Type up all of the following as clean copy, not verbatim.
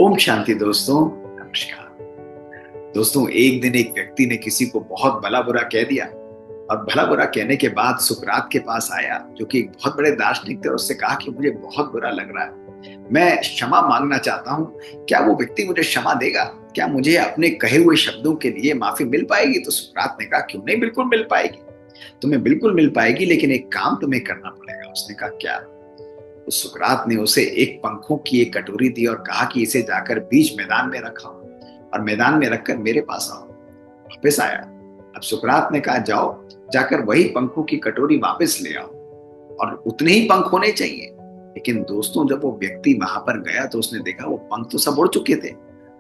ओम शांति दोस्तों। नमस्कार दोस्तों। एक दिन एक व्यक्ति ने किसी को बहुत भला बुरा कह दिया और भला बुरा कहने के बाद सुकरात के पास आया, जो कि एक बहुत बड़े दार्शनिक थे, और उससे कहा कि मुझे बहुत बुरा लग रहा है, मैं क्षमा मांगना चाहता हूँ। क्या वो व्यक्ति मुझे क्षमा देगा? क्या मुझे अपने कहे हुए शब्दों के लिए माफी मिल पाएगी? तो सुकरात ने कहा, क्यों नहीं, बिल्कुल मिल पाएगी, तुम्हें बिल्कुल मिल पाएगी, लेकिन एक काम तुम्हें करना पड़ेगा। उसने कहा, क्या? तो सुकरात ने उसे एक पंखों की एक कटोरी दी और कहा कि इसे जाकर बीच मैदान में रखाओ और मैदान में रखकर मेरे पास आओ। वापस आया। अब सुकरात ने कहा, जाओ जाकर वही पंखों की कटोरी वापस ले आओ, और उतने ही पंख होने चाहिए। लेकिन दोस्तों, जब वो व्यक्ति वहां पर गया तो उसने देखा वो पंख तो सब उड़ चुके थे।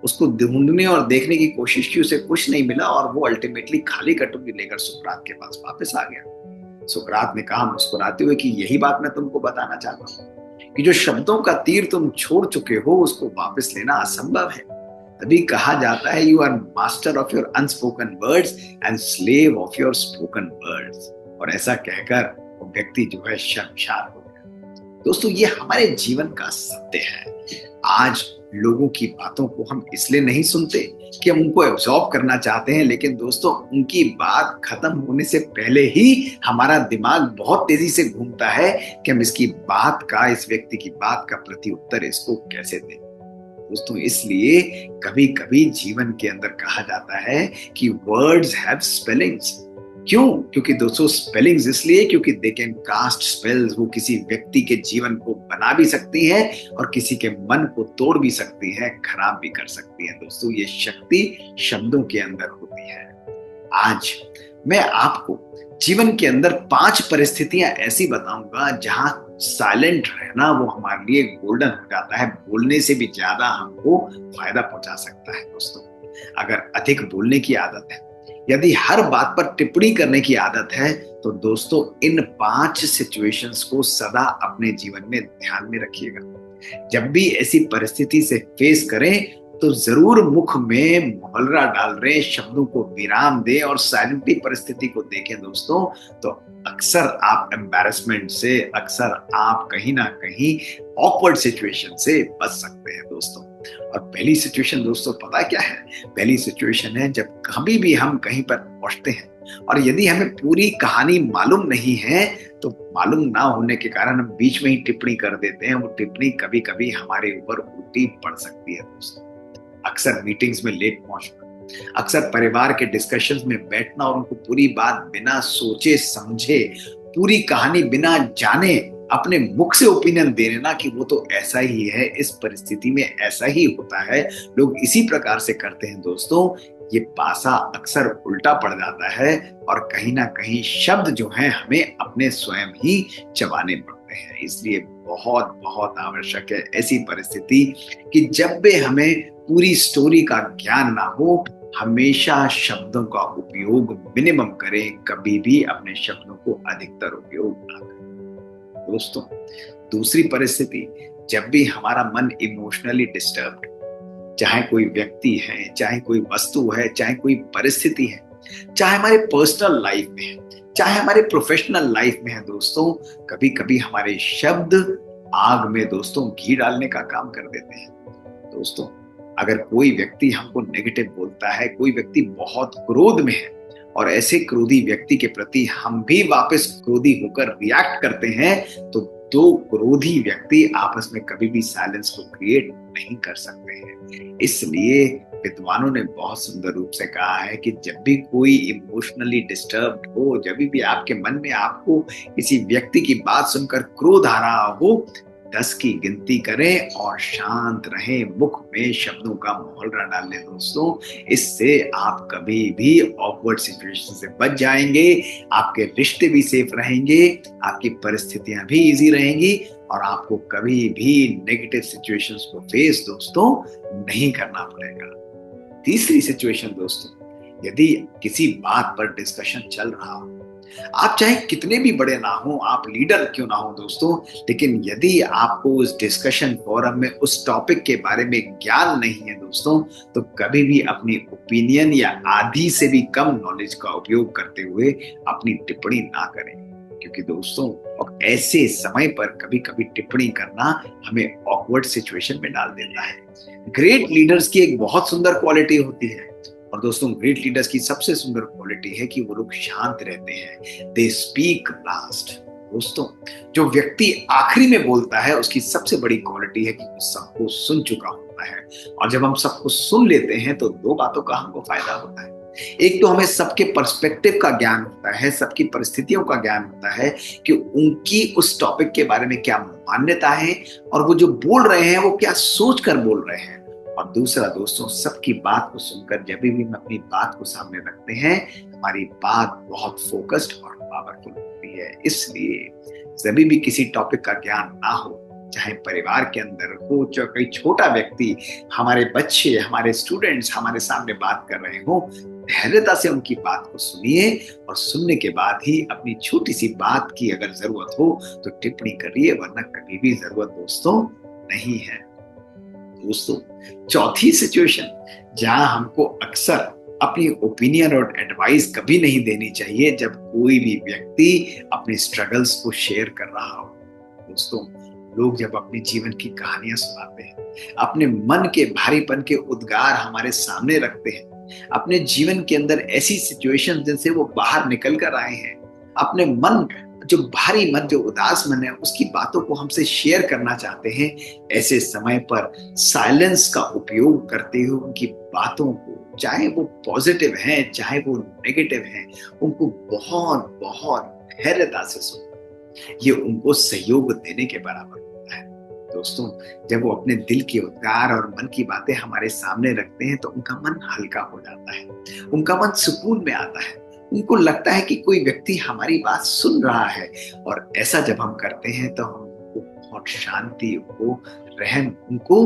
उसको ढूंढने और देखने की कोशिश की, उसे कुछ नहीं मिला और वो अल्टीमेटली खाली कटोरी लेकर सुकरात के पास वापस आ गया। सुकरात ने कहा मुस्कुराते हुए कि यही बात मैं तुमको बताना चाहता हूँ कि जो शब्दों का तीर तुम छोड़ चुके हो उसको वापस लेना असंभव है। तभी कहा जाता है, you are master of your unspoken words and slave of your spoken words. और ऐसा कहकर वो व्यक्ति जो है शर्मसार हो गया। दोस्तों, ये हमारे जीवन का सत्य है। आज लोगों की बातों को हम इसलिए नहीं सुनते कि हम उनको एब्जॉर्ब करना चाहते हैं, लेकिन दोस्तों उनकी बात खत्म होने से पहले ही हमारा दिमाग बहुत तेजी से घूमता है कि हम इसकी बात का, इस व्यक्ति की बात का प्रति उत्तर इसको कैसे दें। दोस्तों, इसलिए कभी कभी जीवन के अंदर कहा जाता है कि वर्ड्स हैव स्पेलिंग्स। क्यों? क्योंकि दोस्तों स्पेलिंग्स इसलिए क्योंकि दे कैन कास्ट स्पेल्स। वो किसी व्यक्ति के जीवन को बना भी सकती है और किसी के मन को तोड़ भी सकती है, खराब भी कर सकती है। दोस्तों, ये शक्ति शब्दों के अंदर होती है। आज मैं आपको जीवन के अंदर 5 परिस्थितियां ऐसी बताऊंगा जहां साइलेंट रहना वो हमारे लिए गोल्डन हो जाता है, बोलने से भी ज्यादा हमको फायदा पहुंचा सकता है। दोस्तों, अगर अधिक बोलने की आदत है, यदि हर बात पर टिप्पणी करने की आदत है, तो दोस्तों इन 5 सिचुएशंस को सदा अपने जीवन में ध्यान में रखिएगा। जब भी ऐसी परिस्थिति से फेस करें तो जरूर मुख में मोहलरा डाल रहे शब्दों को विराम दें और साइलेंटली परिस्थिति को देखें। दोस्तों, तो अक्सर आप एम्बैरेसमेंट से, अक्सर आप कहीं ना कहीं ऑकवर्ड सिचुएशन से बच सकते हैं। दोस्तों, और पहली सिचुएशन दोस्तों पता क्या है? पहली सिचुएशन है जब कभी भी हम कहीं पर पहुंचते हैं और यदि हमें पूरी कहानी मालूम नहीं है, तो मालूम ना होने के कारण हम बीच में ही टिप्पणी कर देते हैं। वो टिप्पणी कभी कभी हमारे ऊपर उल्टी पड़ सकती है। दोस्तों, अक्सर मीटिंग्स में लेट पहुंचना, अक्सर परिवार के डिस्कशंस में बैठना और उनको पूरी बात बिना सोचे समझे, पूरी कहानी बिना जाने अपने मुख से ओपिनियन दे देना कि वो तो ऐसा ही है, इस परिस्थिति में ऐसा ही होता है, लोग इसी प्रकार से करते हैं। दोस्तों, ये पासा अक्सर उल्टा पड़ जाता है और कहीं ना कहीं शब्द जो हैं हमें अपने स्वयं ही चबाने पड़ते हैं। इसलिए बहुत बहुत आवश्यक है ऐसी परिस्थिति कि जब भी हमें पूरी स्टोरी का ज्ञान ना हो, हमेशा शब्दों का उपयोग मिनिमम करें, कभी भी अपने शब्दों को अधिकतर उपयोग ना करें। दोस्तों, दूसरी परिस्थिति, जब भी हमारा मन इमोशनली डिस्टर्ब्ड, चाहे कोई व्यक्ति है, चाहे कोई वस्तु है, चाहे कोई परिस्थिति है, चाहे हमारे पर्सनल लाइफ में है, चाहे हमारे प्रोफेशनल लाइफ में है, दोस्तों कभी कभी हमारे शब्द आग में दोस्तों घी डालने का काम कर देते हैं। दोस्तों, अगर कोई व्यक्ति हमको नेगेटिव बोलता है, कोई व्यक्ति बहुत क्रोध में है और ऐसे क्रोधी व्यक्ति के प्रति हम भी वापस क्रोधी होकर रिएक्ट करते हैं, तो दो क्रोधी व्यक्ति आपस में कभी भी साइलेंस को क्रिएट नहीं कर सकते हैं। इसलिए विद्वानों ने बहुत सुंदर रूप से कहा है कि जब भी कोई इमोशनली डिस्टर्ब्ड हो, जब भी आपके मन में आपको किसी व्यक्ति की बात सुनकर क्रोध आ रहा हो, 10 की गिनती करें और शांत रहें, मुख में शब्दों का मोहलरा डाल लें। दोस्तों, इससे आप कभी भी ऑकवर्ड सिचुएशन से बच जाएंगे, आपके रिश्ते भी सेफ रहेंगे, आपकी परिस्थितियां भी इजी रहेंगी और आपको कभी भी नेगेटिव सिचुएशंस को फेस दोस्तों नहीं करना पड़ेगा। तीसरी सिचुएशन दोस्तों, यदि किसी बात पर डिस्कशन चल रहा हो, आप चाहे कितने भी बड़े ना हो, आप लीडर क्यों ना हो दोस्तों, लेकिन यदि आपको उस डिस्कशन फोरम में उस टॉपिक के बारे में ज्ञान नहीं है दोस्तों, तो कभी भी अपनी ओपिनियन या आधी से भी कम नॉलेज का उपयोग करते हुए अपनी टिप्पणी ना करें। क्योंकि दोस्तों अब ऐसे समय पर कभी कभी टिप्पणी करना हमें ऑकवर्ड सिचुएशन में डाल देता है। ग्रेट लीडर्स की एक बहुत सुंदर क्वालिटी होती है, और दोस्तों ग्रेट लीडर्स की सबसे सुंदर क्वालिटी है कि वो लोग शांत रहते हैं। They speak last. दोस्तों जो व्यक्ति आखिरी में बोलता है उसकी सबसे बड़ी क्वालिटी है कि वो सबको सुन चुका होता है। और जब हम सबको सुन लेते हैं तो दो बातों का हमको फायदा होता है। एक तो हमें सबके पर्सपेक्टिव का ज्ञान होता है, सबकी परिस्थितियों का ज्ञान होता है कि उनकी उस टॉपिक के बारे में क्या मान्यता है और वो जो बोल रहे हैं वो क्या सोच कर बोल रहे हैं। और दूसरा दोस्तों, सबकी बात को सुनकर जब भी हम अपनी बात को सामने रखते हैं हमारी बात बहुत फोकस्ड और पावरफुल होती है। इसलिए जब भी किसी टॉपिक का ज्ञान ना हो, चाहे परिवार के अंदर हो, चाहे कोई छोटा व्यक्ति, हमारे बच्चे, हमारे स्टूडेंट्स हमारे सामने बात कर रहे हो, धैर्यता से उनकी बात को सुनिए और सुनने के बाद ही अपनी छोटी सी बात की अगर जरूरत हो तो टिप्पणी करिए, वरना कभी भी जरूरत दोस्तों नहीं है। दोस्तों चौथी सिचुएशन जहां हमको अक्सर अपनी ओपिनियन और एडवाइस कभी नहीं देनी चाहिए, जब कोई भी व्यक्ति अपने स्ट्रगल्स को शेयर कर रहा हो। दोस्तों लोग जब अपनी जीवन की कहानियां सुनाते हैं, अपने मन के भारीपन के उद्गार हमारे सामने रखते हैं, अपने जीवन के अंदर ऐसी सिचुएशन जिनसे वो बाहर निकल कर आए हैं, अपने मन जो भारी मन, जो उदास मन है, उसकी बातों को हमसे शेयर करना चाहते हैं, ऐसे समय पर साइलेंस का उपयोग करते हुए उनकी बातों को, चाहे वो पॉजिटिव हैं चाहे वो नेगेटिव हैं, उनको बहुत बहुत धैर्यता से सुनो। ये उनको सहयोग देने के बराबर होता है। दोस्तों जब वो अपने दिल के उद्गार और मन की बातें हमारे सामने रखते हैं तो उनका मन हल्का हो जाता है, उनका मन सुकून में आता है, उनको लगता है कि कोई व्यक्ति हमारी बात सुन रहा है। और ऐसा जब हम करते हैं तो हम उनको बहुत शांति, उनको रहम, उनको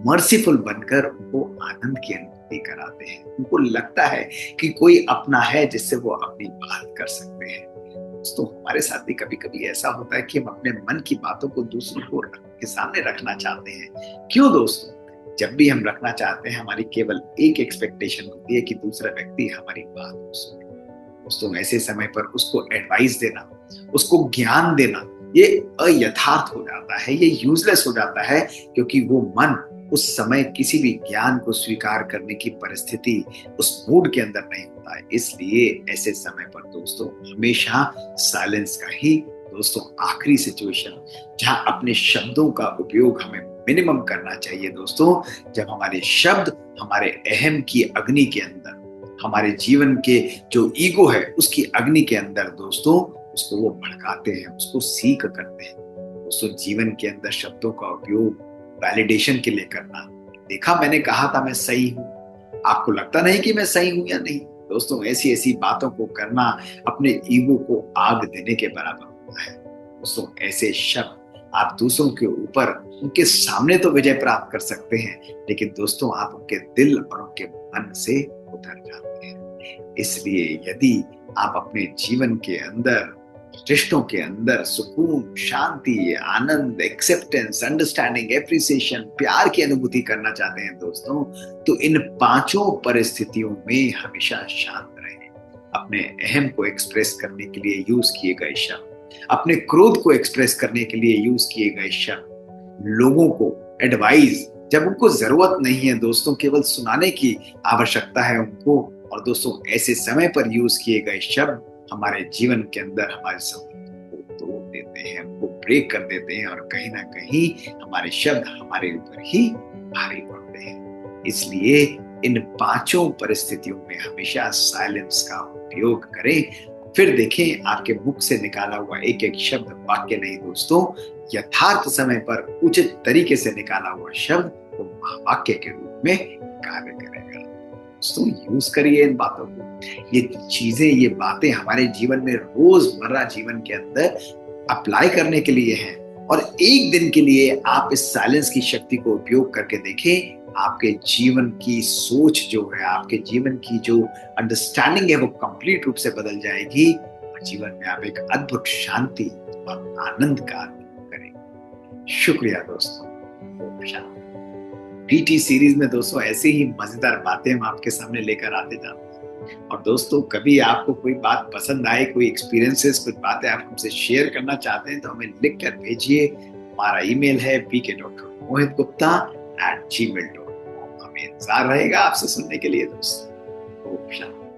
मर्सीफुल बनकर उनको आनंद की अनुभूति कराते हैं। उनको लगता है कि कोई अपना है जिससे वो अपनी बात कर सकते हैं। दोस्तों हमारे साथ भी कभी कभी ऐसा होता है कि हम अपने मन की बातों को दूसरों को के सामने रखना चाहते हैं। क्यों दोस्तों? जब भी हम रखना चाहते हैं हमारी केवल एक एक्सपेक्टेशन होती है कि दूसरा व्यक्ति हमारी बात को सुने। दोस्तों ऐसे समय पर उसको एडवाइस देना, उसको ज्ञान देना, ये अयथार्थ हो जाता है, ये यूजलेस हो जाता है, क्योंकि वो मन उस समय किसी भी ज्ञान को स्वीकार करने की परिस्थिति, उस मूड के अंदर नहीं होता है। इसलिए ऐसे समय पर दोस्तों हमेशा साइलेंस का ही दोस्तों आखिरी सिचुएशन, जहां अपने शब्दों का उपयोग हमें मिनिमम करना चाहिए दोस्तों, जब हमारे शब्द हमारे अहम की अग्नि के अंदर, हमारे जीवन के जो ईगो है उसकी अग्नि के अंदर दोस्तों उसको वो भड़काते हैं, उसको सीख करते हैं। दोस्तों जीवन के अंदर शब्दों का उपयोग वैलिडेशन के लिए करना, देखा मैंने कहा था मैं सही हूं, आपको लगता नहीं कि मैं सही हूं या नहीं। दोस्तों ऐसी ऐसी बातों को करना अपने ईगो को आग देने के बराबर होता है। दोस्तों ऐसे शब्द आप दूसरों के ऊपर, उनके सामने तो विजय प्राप्त कर सकते हैं, लेकिन दोस्तों आप उनके दिल और उनके मन से उतर जाते हैं। इसलिए यदि आप अपने जीवन के अंदर, रिश्तों के अंदर सुकून, शांति, आनंद, एक्सेप्टेंस, अंडरस्टैंडिंग, एप्रिसिएशन, प्यार की अनुभूति करना चाहते हैं दोस्तों, तो इन पांचों परिस्थितियों में हमेशा शांत रहें। अपने अहम को एक्सप्रेस करने के लिए यूज किए गए शब्द, अपने क्रोध को एक्सप्रेस करने के लिए यूज किए गए शब्द, लोगों को एडवाइस जब उनको जरूरत नहीं है दोस्तों, केवल सुनाने की आवश्यकता है उनको, और दोस्तों ऐसे समय पर यूज किए गए शब्द हमारे जीवन के अंदर हमारे संबंधों को तोड़ देते हैं, उनको ब्रेक कर देते हैं, और कहीं ना कहीं हमारे शब्द हमारे ऊपर ही भारी पड़ते हैं। इसलिए इन पांचों परिस्थितियों में हमेशा साइलेंस का उपयोग करें। फिर देखें आपके मुख से निकाला हुआ एक एक शब्द वाक्य नहीं दोस्तों, यथार्थ समय पर उचित तरीके से निकाला हुआ शब्द वो महावाक्य के रूप में कार्य करेगा। दोस्तों यूज करिए इन बातों को। ये चीजें, ये बातें हमारे जीवन में रोजमर्रा जीवन के अंदर अप्लाई करने के लिए हैं, और एक दिन के लिए आप इस साइलेंस की शक्ति को उपयोग करके देखें, आपके जीवन की सोच जो है, आपके जीवन की जो अंडरस्टैंडिंग है वो कंप्लीट रूप से बदल जाएगी, और जीवन में आप एक अद्भुत शांति और आनंद का अनुभव करेंगे। शुक्रिया दोस्तों। पीटी सीरीज में दोस्तों ऐसे ही मजेदार बातें हम आपके सामने लेकर आते जाते हैं। और दोस्तों, कभी आपको कोई बात पसंद आए, कोई एक्सपीरियंसेस, कुछ बातें आप हमसे शेयर करना चाहते हैं तो हमें लिख कर भेजिए। हमारा ईमेल है pk.mohitgupta@gmail.com। हमें इंतजार रहेगा आपसे सुनने के लिए दोस्तों। ओम शांति।